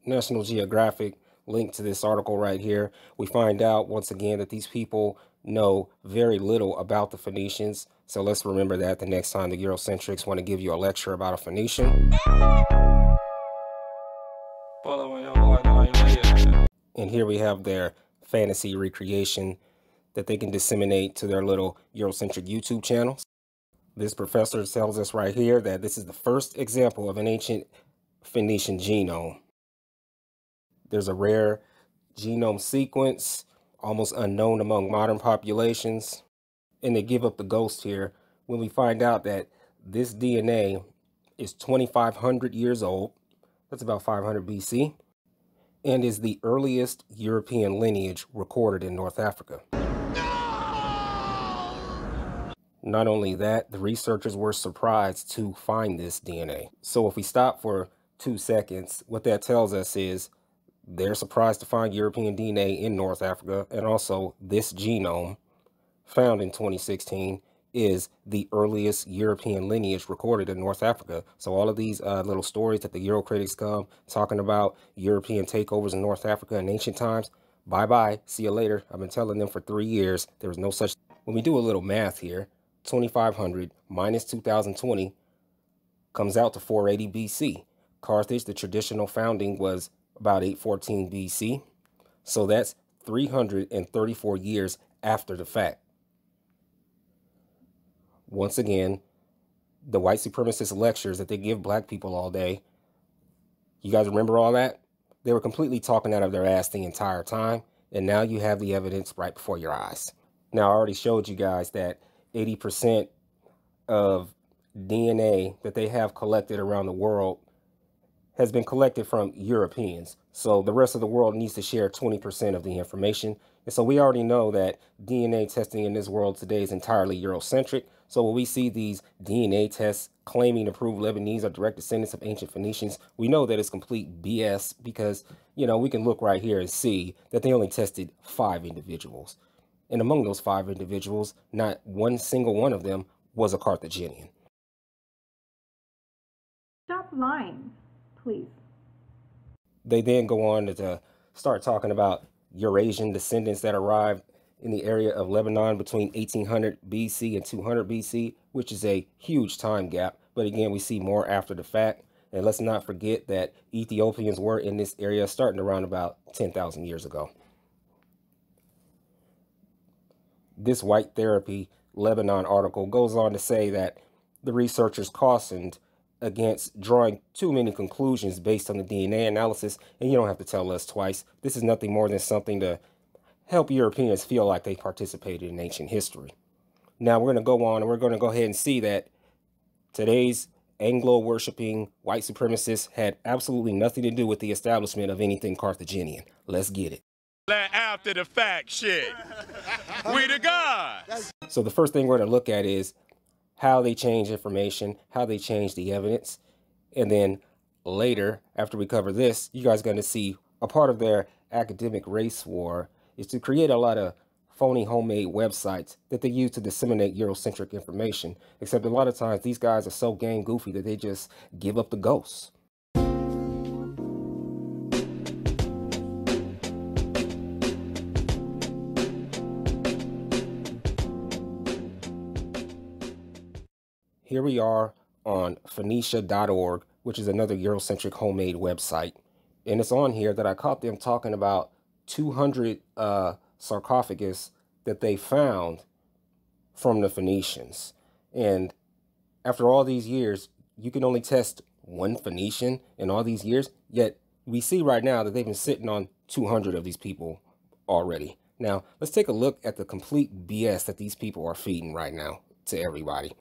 National Geographic link to this article right here, we find out once again that these people know very little about the Phoenicians. So let's remember that the next time the Eurocentrics want to give you a lecture about a Phoenician. And here we have their fantasy recreation that they can disseminate to their little Eurocentric YouTube channels. This professor tells us right here that this is the first example of an ancient Phoenician genome. There's a rare genome sequence, almost unknown among modern populations. And they give up the ghost here when we find out that this DNA is 2,500 years old. That's about 500 BC. And is the earliest European lineage recorded in North Africa. Not only that, the researchers were surprised to find this DNA. So if we stop for 2 seconds, what that tells us is they're surprised to find European DNA in North Africa, and also this genome found in 2016 is the earliest European lineage recorded in North Africa. So all of these little stories that the Euro critics come talking about European takeovers in North Africa in ancient times, bye-bye, see you later. I've been telling them for 3 years there was no such. When we do a little math here, 2,500 minus 2020 comes out to 480 BC. Carthage, the traditional founding, was about 814 BC. So that's 334 years after the fact. Once again, the white supremacist lectures that they give black people all day, you guys remember all that? They were completely talking out of their ass the entire time, and now you have the evidence right before your eyes. Now, I already showed you guys that 80% of DNA that they have collected around the world has been collected from Europeans. So the rest of the world needs to share 20% of the information. And so we already know that DNA testing in this world today is entirely Eurocentric. So when we see these DNA tests claiming to prove Lebanese are direct descendants of ancient Phoenicians, we know that it's complete BS because, you know, we can look right here and see that they only tested 5 individuals. And among those 5 individuals, not one single one of them was a Carthaginian. Stop lying, please. They then go on to start talking about Eurasian descendants that arrived in the area of Lebanon between 1800 BC and 200 BC, which is a huge time gap. But again, we see more after the fact. And let's not forget that Ethiopians were in this area starting around about 10,000 years ago. This White Therapy Lebanon article goes on to say that the researchers cautioned against drawing too many conclusions based on the DNA analysis, and you don't have to tell us twice. This is nothing more than something to help Europeans feel like they participated in ancient history. Now we're going to go on and we're going to go ahead and see that today's Anglo-worshipping white supremacists had absolutely nothing to do with the establishment of anything Carthaginian. Let's get it. After the fact shit. We to God. So the first thing we're going to look at is how they change information, how they change the evidence. And then later, after we cover this, you guys are going to see a part of their academic race war is to create a lot of phony homemade websites that they use to disseminate Eurocentric information. Except a lot of times these guys are so gang goofy that they just give up the ghost. Here we are on Phoenicia.org, which is another Eurocentric homemade website. And it's on here that I caught them talking about 200 sarcophagus that they found from the Phoenicians. And after all these years, you can only test one Phoenician in all these years. Yet we see right now that they've been sitting on 200 of these people already. Now, let's take a look at the complete BS that these people are feeding right now to everybody.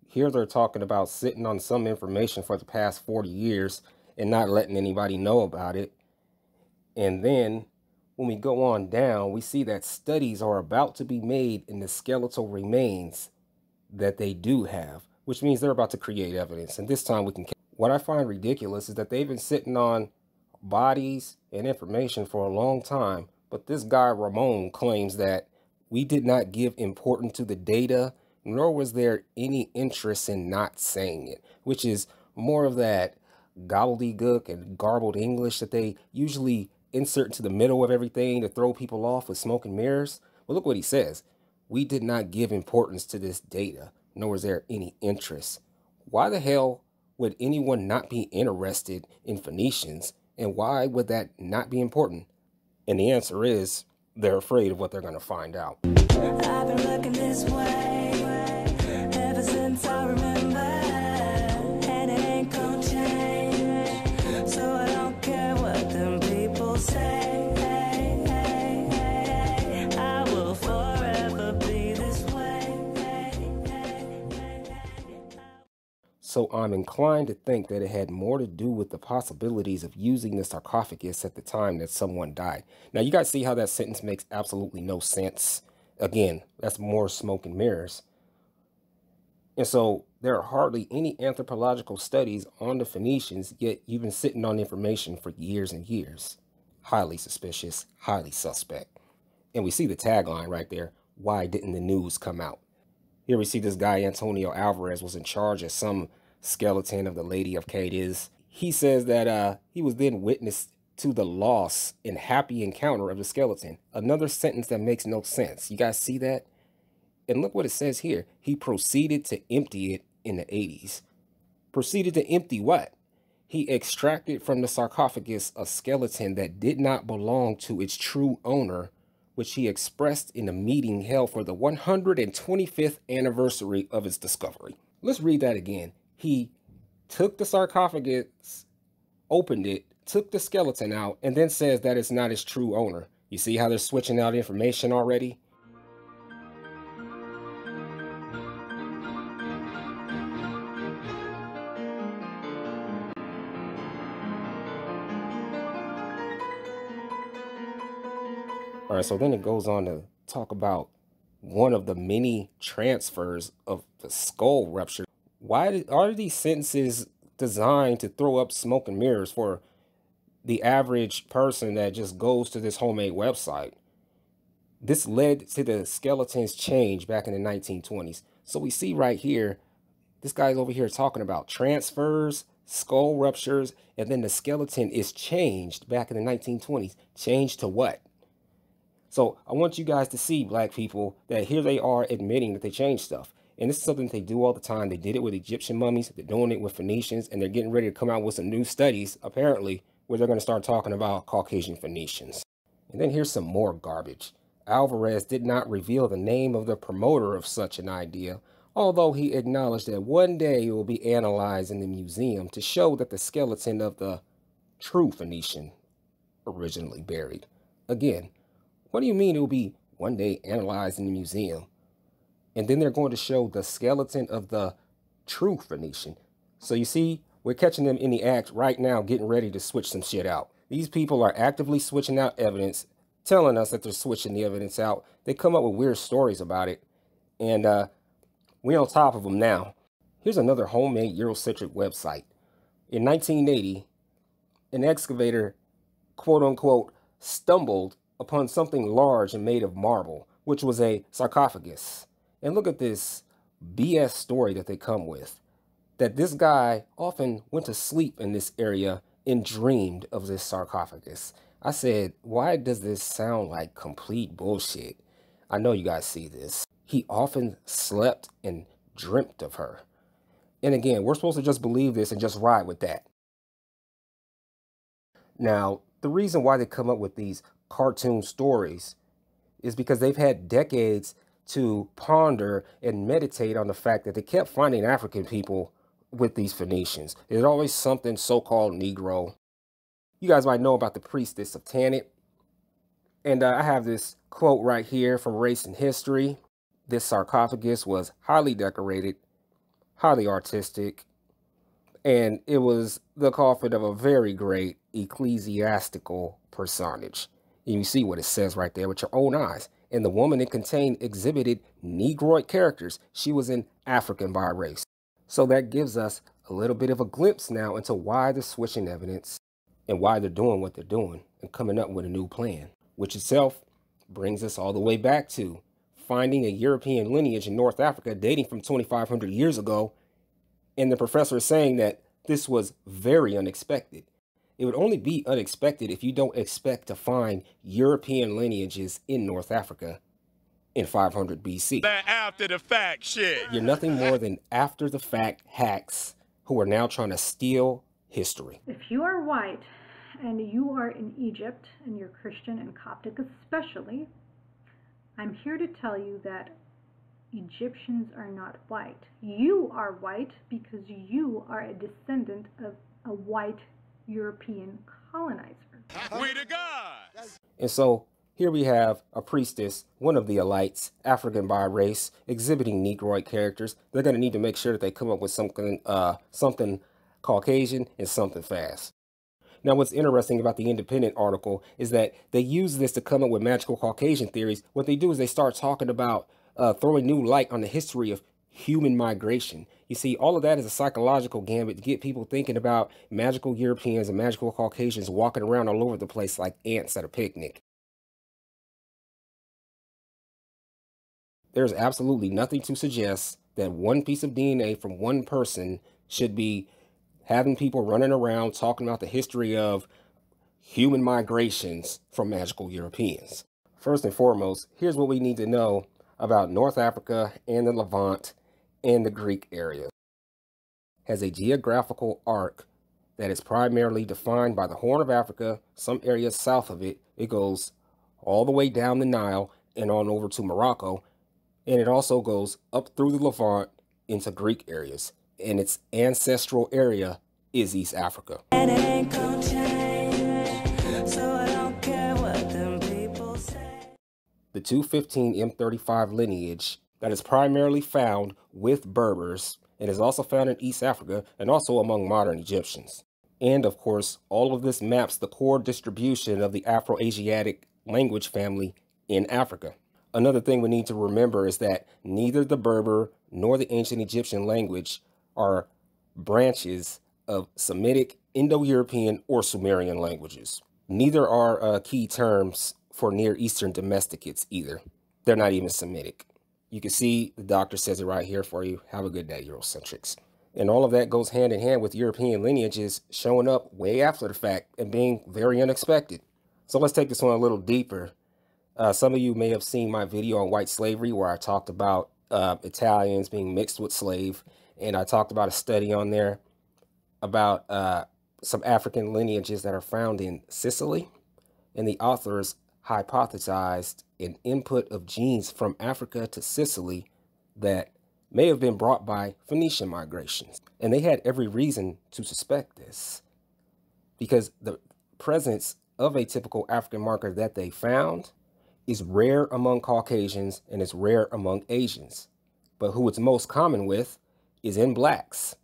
Here they're talking about sitting on some information for the past 40 years and not letting anybody know about it. And then when we go on down, we see that studies are about to be made in the skeletal remains that they do have, which means they're about to create evidence. And this time we can. What I find ridiculous is that they've been sitting on bodies and information for a long time, But this guy Ramon claims that we did not give importance to the data, nor was there any interest in not saying it, which is more of that gobbledygook and garbled English that they usually insert into the middle of everything to throw people off with smoke and mirrors. But look what he says. We did not give importance to this data, nor was there any interest. Why the hell would anyone not be interested in Phoenicians, and why would that not be important? And the answer is, they're afraid of what they're going to find out. I've been looking this way ever since I remember, and it ain't gonna change, so I don't care what them people say. I will forever be this way. So I'm inclined to think that it had more to do with the possibilities of using the sarcophagus at the time that someone died. Now, you guys see how that sentence makes absolutely no sense. Again, that's more smoke and mirrors. And so there are hardly any anthropological studies on the Phoenicians, yet you've been sitting on information for years and years. Highly suspicious, highly suspect. And we see the tagline right there. Why didn't the news come out? Here we see this guy, Antonio Alvarez, was in charge of some skeleton of the Lady of Cadiz. He says that he was then witness to the loss and happy encounter of the skeleton. Another sentence that makes no sense. You guys see that? And look what it says here. He proceeded to empty it in the 80s. Proceeded to empty what? He extracted from the sarcophagus a skeleton that did not belong to its true owner, which he expressed in a meeting held for the 125th anniversary of its discovery. Let's read that again. He took the sarcophagus, opened it, took the skeleton out, and then says that it's not its true owner. You see how they're switching out information already? All right, so then it goes on to talk about one of the many transfers of the skull rupture. Why are these sentences designed to throw up smoke and mirrors for the average person that just goes to this homemade website? This led to the skeleton's change back in the 1920s. So we see right here, this guy's over here talking about transfers, skull ruptures, and then the skeleton is changed back in the 1920s. Changed to what? So I want you guys to see, black people, that here they are admitting that they changed stuff. And this is something they do all the time. They did it with Egyptian mummies. They're doing it with Phoenicians. And they're getting ready to come out with some new studies, apparently, where they're going to start talking about Caucasian Phoenicians. And then here's some more garbage. Alvarez did not reveal the name of the promoter of such an idea, although he acknowledged that one day it will be analyzed in the museum to show that the skeleton of the true Phoenician originally buried. Again, what do you mean it will be one day analyzed in the museum? And then they're going to show the skeleton of the true Phoenician. So you see, we're catching them in the act right now, getting ready to switch some shit out. These people are actively switching out evidence, telling us that they're switching the evidence out. They come up with weird stories about it. And we're on top of them now. Here's another homemade Eurocentric website. In 1980, an excavator, quote unquote, stumbled upon something large and made of marble, which was a sarcophagus. And look at this BS story that they come with, that this guy often went to sleep in this area and dreamed of this sarcophagus. I said, why does this sound like complete bullshit? I know you guys see this. He often slept and dreamt of her. And again, we're supposed to just believe this and just ride with that. Now, the reason why they come up with these cartoon stories is because they've had decades to ponder and meditate on the fact that they kept finding African people with these Phoenicians. There's always something so-called Negro. You guys might know about the priestess of Tanit. And I have this quote right here from Race and History. This sarcophagus was highly decorated, highly artistic, and it was the coffin of a very great ecclesiastical personage. And you see what it says right there with your own eyes. And the woman it contained exhibited Negroid characters. She was an African by race. So that gives us a little bit of a glimpse now into why they're switching evidence and why they're doing what they're doing and coming up with a new plan. which itself brings us all the way back to finding a European lineage in North Africa dating from 2,500 years ago. And the professor is saying that this was very unexpected. It would only be unexpected if you don't expect to find European lineages in North Africa in 500 BC. That after the fact shit. You're nothing more than after the fact hacks who are now trying to steal history. If you are white and you are in Egypt and you're Christian and Coptic especially, I'm here to tell you that Egyptians are not white. You are white because you are a descendant of a white European colonizer. We the gods. And so here we have a priestess, one of the elites, African by race, exhibiting Negroid characters. They're going to need to make sure that they come up with something Caucasian and something fast. Now, what's interesting about the Independent article is that they use this to come up with magical Caucasian theories. What they do is they start talking about throwing new light on the history of human migration. You see, all of that is a psychological gambit to get people thinking about magical Europeans and magical Caucasians walking around all over the place like ants at a picnic. There's absolutely nothing to suggest that one piece of DNA from one person should be having people running around talking about the history of human migrations from magical Europeans. First and foremost, here's what we need to know about North Africa and the Levant and the Greek area. It has a geographical arc that is primarily defined by the Horn of Africa, some areas south of it. It goes all the way down the Nile and on over to Morocco. And it also goes up through the Levant into Greek areas. And its ancestral area is East Africa. And it ain't gonna change, so I don't care what them people say. The 215 M35 lineage that is primarily found with Berbers and is also found in East Africa and also among modern Egyptians. And of course, all of this maps the core distribution of the Afro-Asiatic language family in Africa. Another thing we need to remember is that neither the Berber nor the ancient Egyptian language are branches of Semitic, Indo-European, or Sumerian languages. Neither are key terms for Near Eastern domesticates either. They're not even Semitic. You can see the doctor says it right here for you. Have a good day, Eurocentrics. And all of that goes hand in hand with European lineages showing up way after the fact and being very unexpected. So let's take this one a little deeper. Some of you may have seen my video on white slavery where I talked about Italians being mixed with slave. And I talked about a study on there about some African lineages that are found in Sicily. And the authors hypothesized an input of genes from Africa to Sicily that may have been brought by Phoenician migrations. And they had every reason to suspect this because the presence of a typical African marker that they found is rare among Caucasians and is rare among Asians. But who it's most common with is in blacks.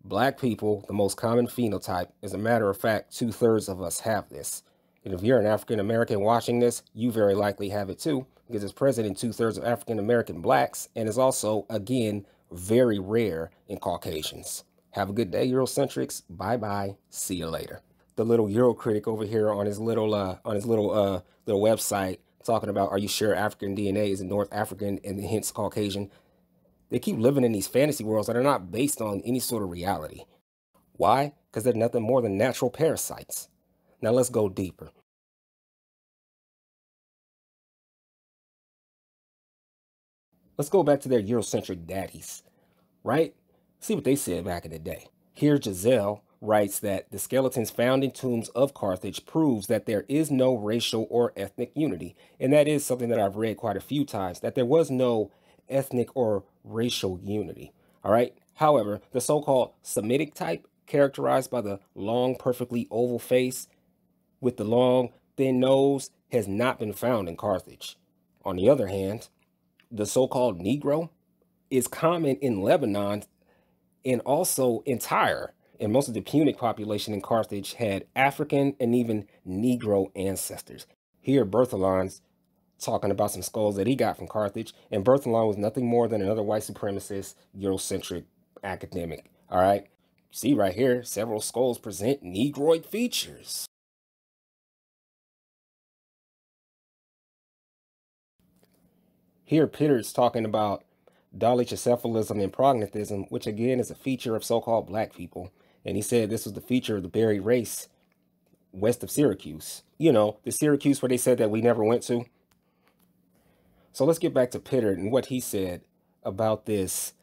Black people, the most common phenotype. As a matter of fact, 2/3 of us have this. And if you're an African American watching this, you very likely have it too, because it's present in 2/3 of African American blacks and is also, again, very rare in Caucasians. Have a good day, Eurocentrics. Bye-bye. See you later. The little Euro critic over here on his little website talking about, are you sure African DNA is North African and hence Caucasian? They keep living in these fantasy worlds that are not based on any sort of reality. Why? Because they're nothing more than natural parasites. Now let's go deeper. Let's go back to their Eurocentric daddies, right? See what they said back in the day. Here, Giselle writes that the skeletons found in tombs of Carthage proves that there is no racial or ethnic unity. And that is something that I've read quite a few times, that there was no ethnic or racial unity. All right. However, the so-called Semitic type, characterized by the long, perfectly oval face with the long, thin nose, has not been found in Carthage. On the other hand, the so-called Negro is common in Lebanon and also in Tyre. And most of the Punic population in Carthage had African and even Negro ancestors. Here, Berthelon's talking about some skulls that he got from Carthage. And Berthelon was nothing more than another white supremacist, Eurocentric academic. All right. See right here, several skulls present Negroid features. Here, Pitter's talking about dolichocephalism and prognathism, which again is a feature of so-called black people. And he said this was the feature of the buried race west of Syracuse. You know, the Syracuse where they said that we never went to. So let's get back to Pitter and what he said about this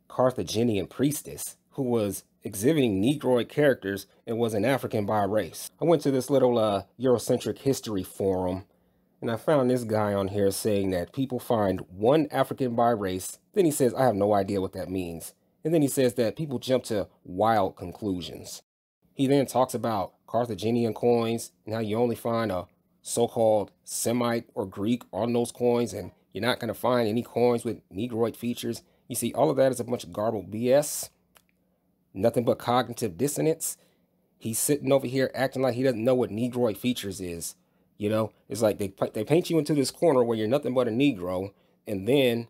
Carthaginian priestess who was exhibiting Negroid characters and was an African by race. I went to this little Eurocentric history forum, and I found this guy on here saying that people find one African by race. Then he says, I have no idea what that means. And then he says that people jump to wild conclusions. He then talks about Carthaginian coins and how you only find a so-called Semite or Greek on those coins, and you're not going to find any coins with Negroid features. You see, all of that is a bunch of garbled BS. Nothing but cognitive dissonance. He's sitting over here acting like he doesn't know what Negroid features is. You know, it's like they paint you into this corner where you're nothing but a Negro. And then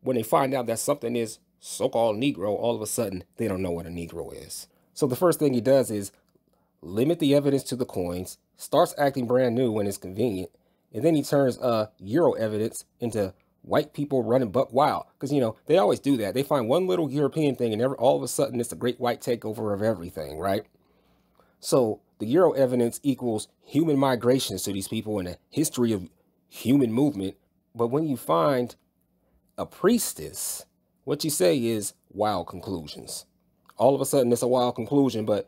when they find out that something is so-called Negro, all of a sudden they don't know what a Negro is. So the first thing he does is limit the evidence to the coins, starts acting brand new when it's convenient. And then he turns Euro evidence into white people running buck wild. Because, you know, they always do that. They find one little European thing and all of a sudden it's a great white takeover of everything, right? So the Euro evidence equals human migrations to these people and a history of human movement. But when you find a priestess, what you say is wild conclusions. All of a sudden it's a wild conclusion, but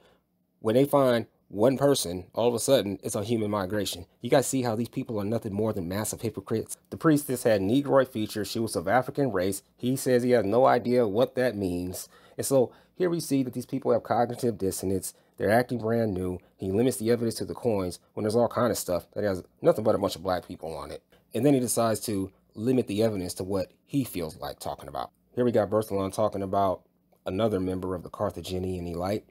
when they find one person, all of a sudden it's a human migration. You guys see how these people are nothing more than massive hypocrites. The priestess had Negroid features. She was of African race. He says he has no idea what that means. And so here we see that these people have cognitive dissonance. They're acting brand new. He limits the evidence to the coins when there's all kind of stuff that has nothing but a bunch of black people on it. And then he decides to limit the evidence to what he feels like talking about. Here we got Berthelon talking about another member of the Carthaginian elite.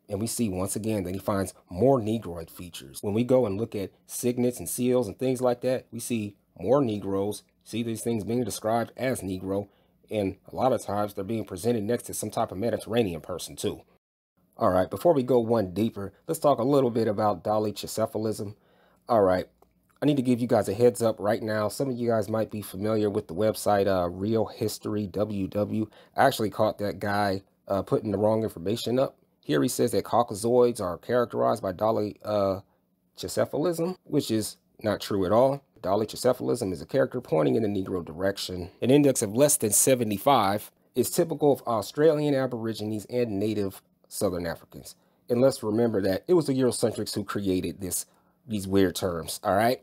And we see once again that he finds more Negroid features. When we go and look at signets and seals and things like that, we see more Negroes, see these things being described as Negro. And a lot of times they're being presented next to some type of Mediterranean person too. All right, before we go one deeper, let's talk a little bit about dolichocephalism. All right, I need to give you guys a heads up right now. Some of you guys might be familiar with the website Real History WW. I actually caught that guy putting the wrong information up. Here he says that Caucasoids are characterized by dolichocephalism, which is not true at all. Dolichocephalism is a character pointing in the Negro direction. An index of less than 75 is typical of Australian Aborigines and native Southern Africans. And let's remember that it was the Eurocentrics who created these weird terms, all right?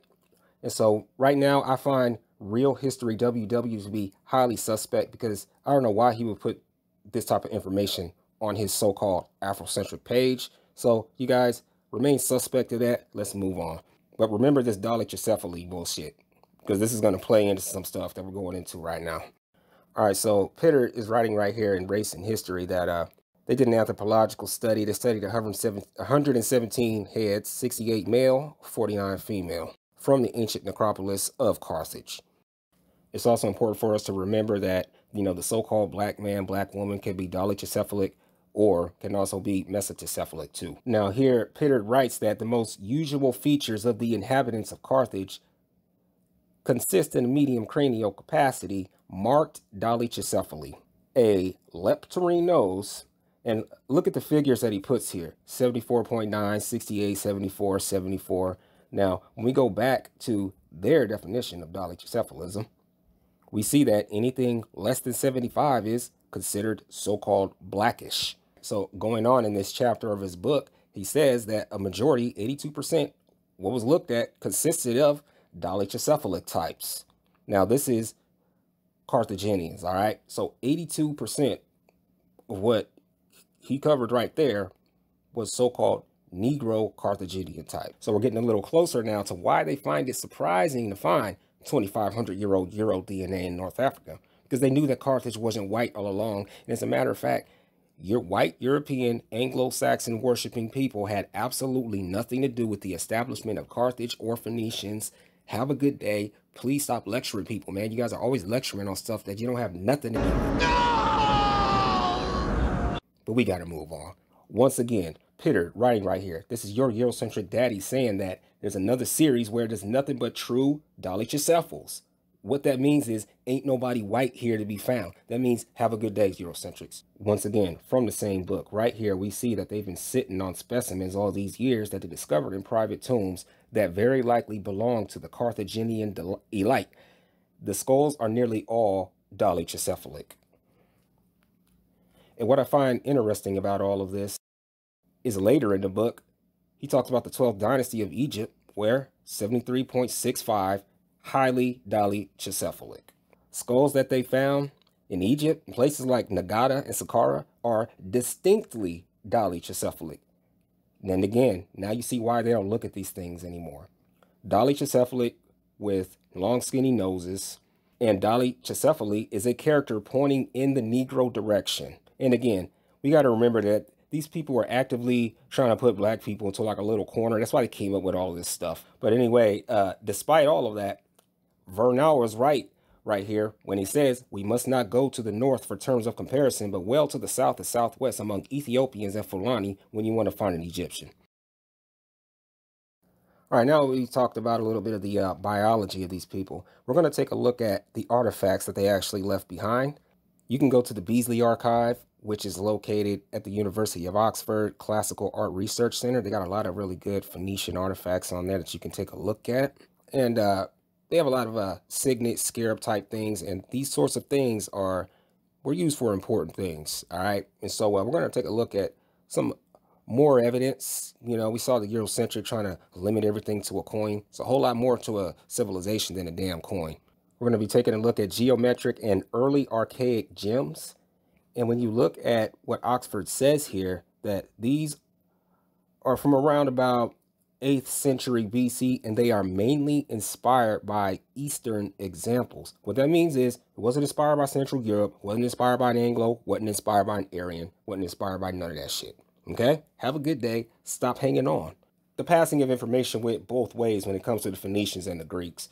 And so right now I find Real History WW to be highly suspect because I don't know why he would put this type of information on his so-called Afrocentric page. So you guys remain suspect of that. Let's move on. But remember this dolichocephaly bullshit, because this is going to play into some stuff that we're going into right now. All right, so Pitter is writing right here in Race and History that they did an anthropological study. They studied 117 heads, 68 male, 49 female, from the ancient necropolis of Carthage. It's also important for us to remember that, you know, the so-called black man, black woman can be dolichocephalic or can also be mesocephalic too. Now here, Pitter writes that the most usual features of the inhabitants of Carthage consist in a medium cranial capacity, marked dolichocephaly, a leptorine nose, and look at the figures that he puts here, 74.9, 68, 74, 74. Now, when we go back to their definition of dolichocephalism, we see that anything less than 75 is considered so-called blackish. So going on in this chapter of his book, he says that a majority, 82%, what was looked at consisted of dolichocephalic types. Now this is Carthaginians, all right? So 82% of what he covered right there was so-called Negro Carthaginian type. So we're getting a little closer now to why they find it surprising to find 2,500-year-old Euro DNA in North Africa, because they knew that Carthage wasn't white all along. And as a matter of fact, your white European Anglo-Saxon worshipping people had absolutely nothing to do with the establishment of Carthage or Phoenicians. Have a good day. Please stop lecturing people, man. You guys are always lecturing on stuff that you don't have nothing to do with. No! But we got to move on. Once again, Pitter writing right here. This is your Eurocentric daddy saying that there's another series where there's nothing but true dolichocephals. What that means is ain't nobody white here to be found. That means have a good day, Eurocentrics. Once again, from the same book, right here, we see that they've been sitting on specimens all these years that they discovered in private tombs that very likely belong to the Carthaginian elite. The skulls are nearly all dolichocephalic. And what I find interesting about all of this is later in the book, he talks about the 12th dynasty of Egypt, where 73.65 highly dolichocephalic. Skulls that they found in Egypt, in places like Nagata and Saqqara, are distinctly dolichocephalic. And again, now you see why they don't look at these things anymore. Dolichocephalic with long skinny noses, and dolichocephaly is a character pointing in the Negro direction. And again, we got to remember that these people were actively trying to put black people into like a little corner. That's why they came up with all this stuff. But anyway, despite all of that, Vernal was right here when he says we must not go to the north for terms of comparison, but well to the south and southwest among Ethiopians and Fulani when you want to find an Egyptian. All right, now we talked about a little bit of the biology of these people. We're going to take a look at the artifacts that they actually left behind. You can go to the Beasley Archive, which is located at the University of Oxford Classical Art Research Center. They got a lot of really good Phoenician artifacts on there that you can take a look at. And they have a lot of signet, scarab type things. And these sorts of things were used for important things. All right. And so we're going to take a look at some more evidence. You know, we saw the Eurocentric trying to limit everything to a coin. It's a whole lot more to a civilization than a damn coin. We're going to be taking a look at geometric and early archaic gems. And when you look at what Oxford says here, that these are from around about 8th century BC, and they are mainly inspired by Eastern examples. What that means is it wasn't inspired by Central Europe, wasn't inspired by an Anglo, wasn't inspired by an Aryan, wasn't inspired by none of that shit. Okay? Have a good day. Stop hanging on. The passing of information went both ways when it comes to the Phoenicians and the Greeks.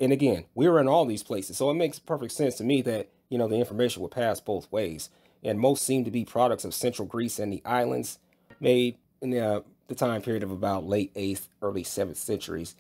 And again, we were in all these places, so it makes perfect sense to me that, you know, the information would pass both ways. And most seem to be products of Central Greece and the islands, made in the time period of about late 8th, early 7th centuries.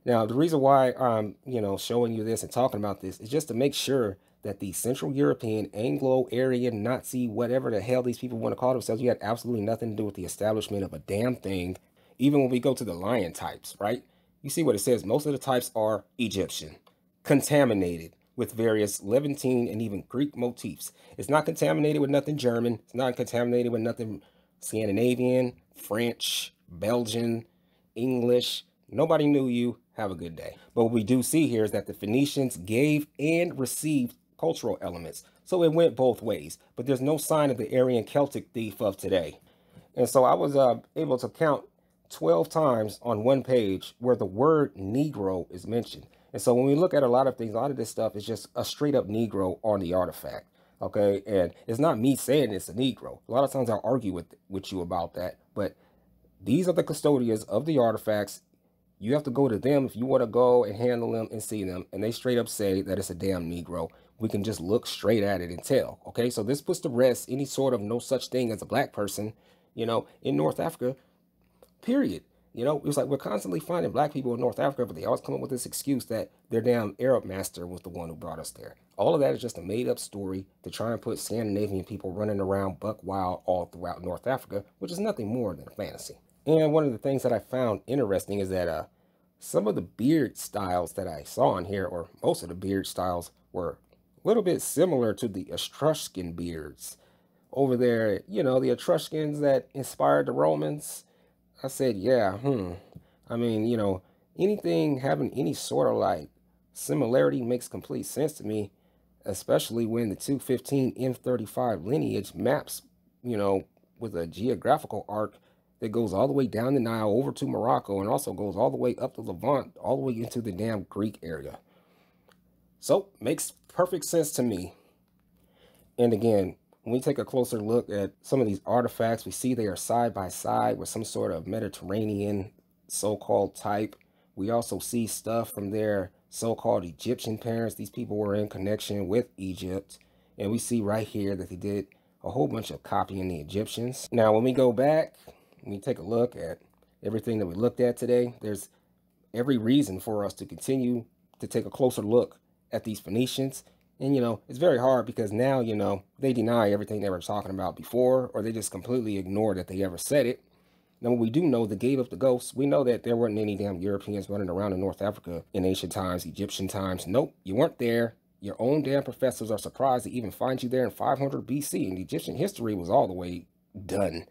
Now, the reason why I'm, showing you this and talking about this is just to make sure that the Central European, Anglo-Aryan, Nazi, whatever the hell these people want to call themselves, you had absolutely nothing to do with the establishment of a damn thing. Even when we go to the lion types, right? You see what it says. Most of the types are Egyptian, contaminated with various Levantine and even Greek motifs. It's not contaminated with nothing German. It's not contaminated with nothing Scandinavian, French, Belgian, English. Nobody knew you. Have a good day. But what we do see here is that the Phoenicians gave and received cultural elements. So it went both ways. But there's no sign of the Aryan Celtic thief of today. And so I was able to count 12 times on one page where the word Negro is mentioned. And so when we look at a lot of things, a lot of this stuff is just a straight up Negro on the artifact. Okay, and it's not me saying it's a Negro. A lot of times I'll argue with you about that. But these are the custodians of the artifacts. You have to go to them if you want to go and handle them and see them. And they straight up say that it's a damn Negro. We can just look straight at it and tell. Okay, so this puts to rest any sort of no such thing as a black person, in North Africa. Period. It was like we're constantly finding black people in North Africa, but they always come up with this excuse that their damn Arab master was the one who brought us there. All of that is just a made up story to try and put Scandinavian people running around buck wild all throughout North Africa, which is nothing more than a fantasy. And one of the things that I found interesting is that some of the beard styles that I saw in here, or most of the beard styles, were a little bit similar to the Etruscan beards. Over there, the Etruscans that inspired the Romans. I said, yeah, I mean, anything having any sort of like similarity makes complete sense to me, especially when the 215 M35 lineage maps, with a geographical arc that goes all the way down the Nile over to Morocco and also goes all the way up to Levant, all the way into the damn Greek area. So, makes perfect sense to me. And again, when we take a closer look at some of these artifacts, we see they are side by side with some sort of Mediterranean so-called type. We also see stuff from their so-called Egyptian parents. These people were in connection with Egypt. And we see right here that they did a whole bunch of copying the Egyptians. Now, when we go back, when we take a look at everything that we looked at today, there's every reason for us to continue to take a closer look at these Phoenicians. And, it's very hard because now, they deny everything they were talking about before, or they just completely ignore that they ever said it. Now, what we do know, they gave up the ghosts. We know that there weren't any damn Europeans running around in North Africa in ancient times, Egyptian times. Nope, you weren't there. Your own damn professors are surprised to even find you there in 500 BC, and Egyptian history was all the way done.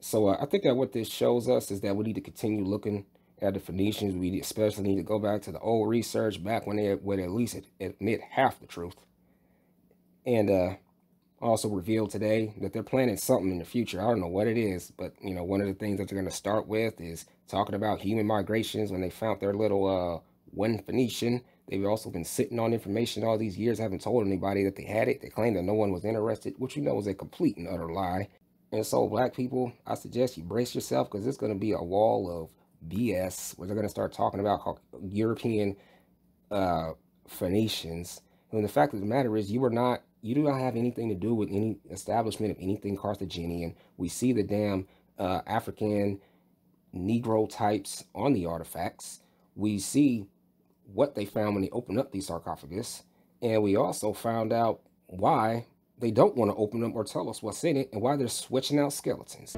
So I think that what this shows us is that we need to continue looking at the Phoenicians. We especially need to go back to the old research back when they would at least admit half the truth. And also revealed today that they're planning something in the future. I don't know what it is, but, one of the things that they're going to start with is talking about human migrations. When they found their little one Phoenician, they've also been sitting on information all these years, haven't told anybody that they had it. They claim that no one was interested, which is a complete and utter lie. And so, black people, I suggest you brace yourself, because it's going to be a wall of BS where they're going to start talking about European Phoenicians. And the fact of the matter is, you do not have anything to do with any establishment of anything Carthaginian. We see the damn African Negro types on the artifacts. We see what they found when they opened up these sarcophagus. And we also found out why they don't want to open them or tell us what's in it, and why they're switching out skeletons.